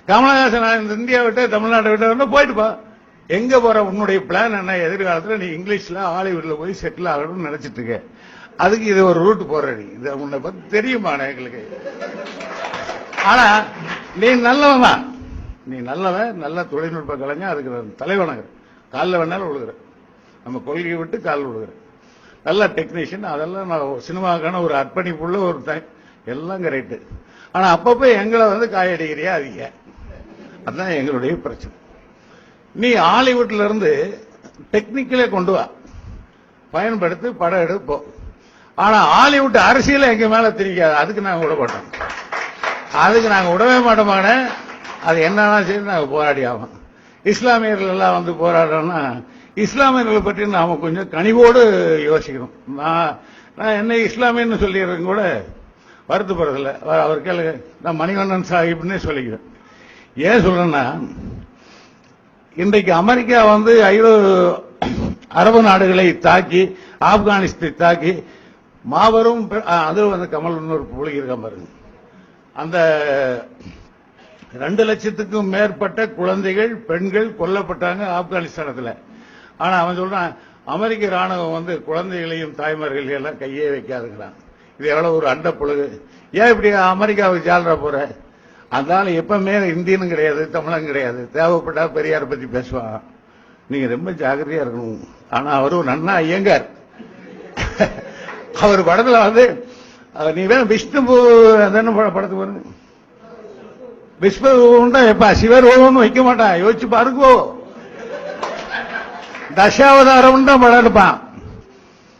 கமலஹாசன் இந்த இந்தியா விட்டு தமிழ்நாட்டை விட்டு போயிட்டுப்பா. எங்க போற? உன்னுடைய பிளான் என்ன? எதிர்காலத்தில் நீ இங்கிலீஷ்ல ஹாலிவுட்ல போய் செட்டில் ஆகணும்னு நினைச்சிட்டு இருக்க. அதுக்கு இது ஒரு ரூட் போற. நீ இதை உன்னை பத்தி தெரியுமா எங்களுக்கு? ஆனா நீ நல்லவன் தான். நீ நல்லவன், நல்ல தொழில்நுட்ப கலைஞர். அதுக்கு தலைவணங்க. காலில் வேணாலும் விழுகிற. நம்ம கொள்கையை விட்டு காலில் விழுகிற நல்ல டெக்னீஷியன். அதெல்லாம் நான் சினிமாக்கான ஒரு அர்ப்பணிப்புள்ள ஒரு எல்லாம் கரெக்ட். ஆனா அப்பப்ப எங்களை காயடிக்கிறியா அதிக. அதுதான் எங்களுடைய பிரச்சனை. நீ ஹாலிவுட்ல இருந்து டெக்னிக்கலே கொண்டு வா, பயன்படுத்தி படம் எடுப்போம். ஆனா ஹாலிவுட் அரசியல எங்க மேல திரிக்காது. அதுக்கு நாங்க விட மாட்டோம். அதுக்கு நாங்க விடவே மாட்டோமான. அது என்னன்னா சரி, நாங்க போராடி ஆகும். இஸ்லாமியர்கள் எல்லாம் போராடுறோம்னா இஸ்லாமியர்களை பற்றி நாம கொஞ்சம் கனிவோடு யோசிக்கணும். நான் என்ன இஸ்லாமியன்னு சொல்லிடுறேன் கூட வருத்தப்படுறதில்ல. அவர் கேளுங்க, நான் மணிவண்ணன் சாஹிப்னே சொல்லிக்கிறேன். ஏன் சொல்றேன்னா, இன்றைக்கு அமெரிக்கா அரபு நாடுகளை தாக்கி, ஆப்கானிஸ்தானை தாக்கி மாபெரும் அது கமல் இன்னொரு புலிகிருக்க பாருங்க. அந்த 2 லட்சத்துக்கும் மேற்பட்ட குழந்தைகள், பெண்கள் கொல்லப்பட்டாங்க ஆப்கானிஸ்தானத்தில். ஆனா அவன் சொல்றான், அமெரிக்க ராணுவம் குழந்தைகளையும் தாய்மார்களையும் எல்லாம் கையே வைக்காதுங்கிறான். இது எவ்வளவு ஒரு அண்ட புழுகு. ஏன் இப்படி அமெரிக்காவுக்கு ஜாலரா போற? அதனால எப்பவுமே இந்தியனும் கிடையாது, தமிழன் கிடையாது. தேவைப்பட்டா பெரியாரை பத்தி பேசுவான். நீங்க ரொம்ப ஜாகிரதையா இருக்கணும். ஆனா அவரும் நன்னா ஐயங்கார். அவர் படத்துல நீ வேணும் விஷ்ணு படத்துக்கு பாருங்க. விஷ்ணு எப்ப சிவர் வைக்க மாட்டான். யோசிச்சு பாருங்கோ. தசாவதாரம் தான் படம் எடுப்பான்.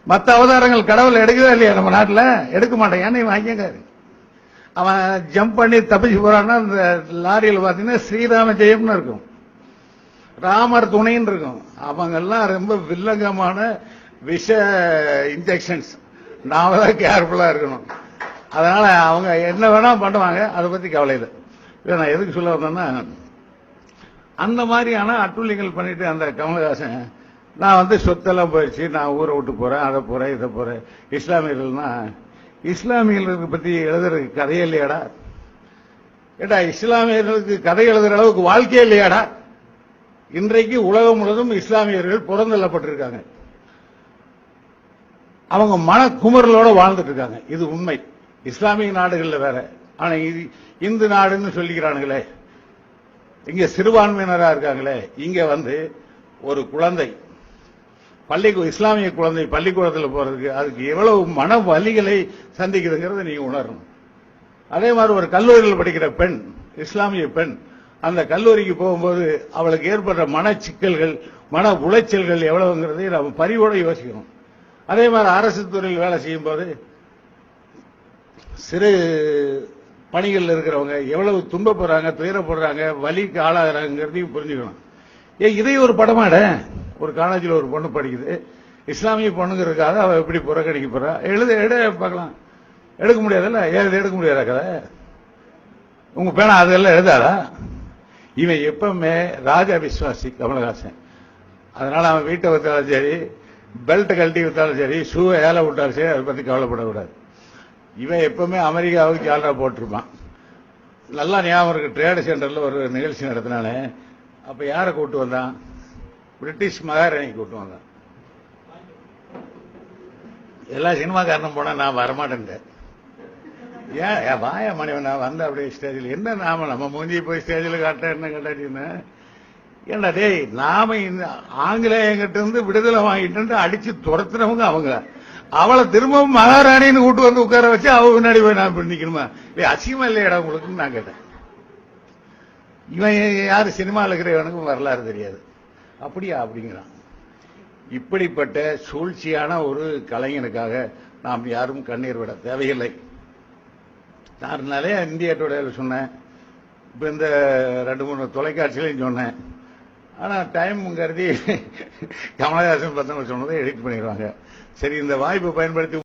மற்ற அவதாரங்கள் கடவுள் எடுக்கவே இல்லையா நம்ம நாட்டில்? எடுக்க மாட்டான். ஏன்னா இவன் ஐயங்காரு. அவன் ஜம்ப் பண்ணி தப்பிச்சு போறான்னா அந்த லாரியில் பாத்தீங்கன்னா ஸ்ரீராம ஜெயம்னு இருக்கும், ராமர் துணைன்னு இருக்கும். அவங்க எல்லாம் ரொம்ப வில்லங்கமான விஷ இன்ஜெக்ஷன்ஸ். நாம தான் கேர்ஃபுல்லா இருக்கணும். அதனால அவங்க என்ன வேணா பண்ணுவாங்க. அதை பத்தி கவலை இல்லை. நான் எதுக்கு சொல்ல வந்தேன்னா, அந்த மாதிரியான அட்டுழியங்கள் பண்ணிட்டு அந்த கமலஹாசன் நான் சொத்தெல்லாம் போயிடுச்சு, நான் ஊரை விட்டு போறேன், அதை போறேன், இதை போறேன். இஸ்லாமியர்கள்னா இஸ்லாமியர்களுக்கு பத்தி எழுதுறதுக்கு கதையே இல்லையாடா? ஏடா இஸ்லாமியர்களுக்கு கதை எழுதுற அளவுக்கு வாழ்க்கையே இல்லையாடா? இன்றைக்கு உலகம் முழுவதும் இஸ்லாமியர்கள் புறந்தள்ளப்பட்டிருக்காங்க. அவங்க மன குமரலோட வாழ்ந்துட்டு இருக்காங்க. இது உண்மை. இஸ்லாமிய நாடுகள்ல வேற. ஆனா இந்து நாடுன்னு சொல்லிக்கிறானுங்களே, இங்க சிறுபான்மையினரா இருக்காங்களே. இங்க ஒரு குழந்தை இஸ்லாமிய குழந்தை பள்ளிக்கூடத்தில் போறதுக்கு அதுக்கு எவ்வளவு மன வலிகளை சந்திக்குதுங்கிறத நீங்க உணரணும். அதே மாதிரி ஒரு கல்லூரியில் படிக்கிற பெண், இஸ்லாமிய பெண், அந்த கல்லூரிக்கு போகும்போது அவளுக்கு ஏற்படுற மன சிக்கல்கள், மன உளைச்சல்கள் எவ்வளவுங்கிறதை நம்ம பரிவோட யோசிக்கணும். அதே மாதிரி அரசு துறையில் வேலை செய்யும் போது சிறு பணிகள் இருக்கிறவங்க எவ்வளவு துன்பப்படுறாங்க, துயரப்படுறாங்க, வலிக்கு ஆளாகிறாங்கிறதையும் புரிஞ்சுக்கணும். இதே ஒரு படமாட. ஒரு காலேஜில் ஒரு பொண்ணு படிக்குது, இஸ்லாமிய பொண்ணுங்கிறதுக்காக அவ எப்படி புறக்கணிக்க போறா? எட பார்க்கலாம். எடுக்க முடியாதுல்ல? ஏன் எடுக்க முடியாதா கதை? உங்க பேனா அதெல்லாம் எழுதாதா? இவன் எப்பவுமே ராஜா விஸ்வாசி கமலஹாசன். அதனால அவன் வீட்டை வித்தாலும் சரி, பெல்ட் கழட்டி வித்தாலும் சரி, ஷூவை ஏல விட்டாலும் சரி, அதை பத்தி கவலைப்படக்கூடாது. இவன் எப்பவுமே அமெரிக்காவுக்கு ஜாலரா போட்டிருப்பான். நல்லா ஞாபகம் இருக்கு. ட்ரேட் சென்டர்ல ஒரு நிகழ்ச்சி நடத்தினானே, அப்ப யாரை கூட்டு வந்தான்? பிரிட்டிஷ் மகாராணி கூட்டு வந்தான். எல்லா சினிமாக்காரனும் போனா நான் வரமாட்டேன். ஏன் வாய மணிவன் நான் வந்த அப்படியே ஸ்டேஜில் என்ன நம்ம மூஞ்சி போய் ஸ்டேஜில் காட்ட என்ன கட்டாட்டின்னு ஏண்டா டேய், நாம ஆங்கிலேயங்கிட்ட இருந்து விடுதலை வாங்கிட்டு அடிச்சு துரத்துறவங்க அவங்க. அவளை திரும்பவும் மகாராணின்னு கூட்டு உட்கார வச்சு அவ முன்னாடி போய் நான் நிக்கணுமா? அசிங்கமா இல்லையடா உங்களுக்கு நான் கேட்டேன். இவன் யாரு சினிமாவில் இருக்கிறவனுக்கும் வரலாறு தெரியாது. அப்படியா அப்படிங்கிறான். இப்படிப்பட்ட சூழ்ச்சியான ஒரு கலைஞனுக்காக நாம் யாரும் கண்ணீர் விட தேவையில்லை. நான் நிறைய இந்திய டுடேல சொன்னேன். இப்ப இந்த 2-3 தொலைக்காட்சியிலையும் சொன்னேன். ஆனா டைம் கருதி கமலஹாசன் பத்தவங்க சொன்னதை எடிட் பண்ணிடுவாங்க. சரி, இந்த வாய்ப்பை பயன்படுத்தி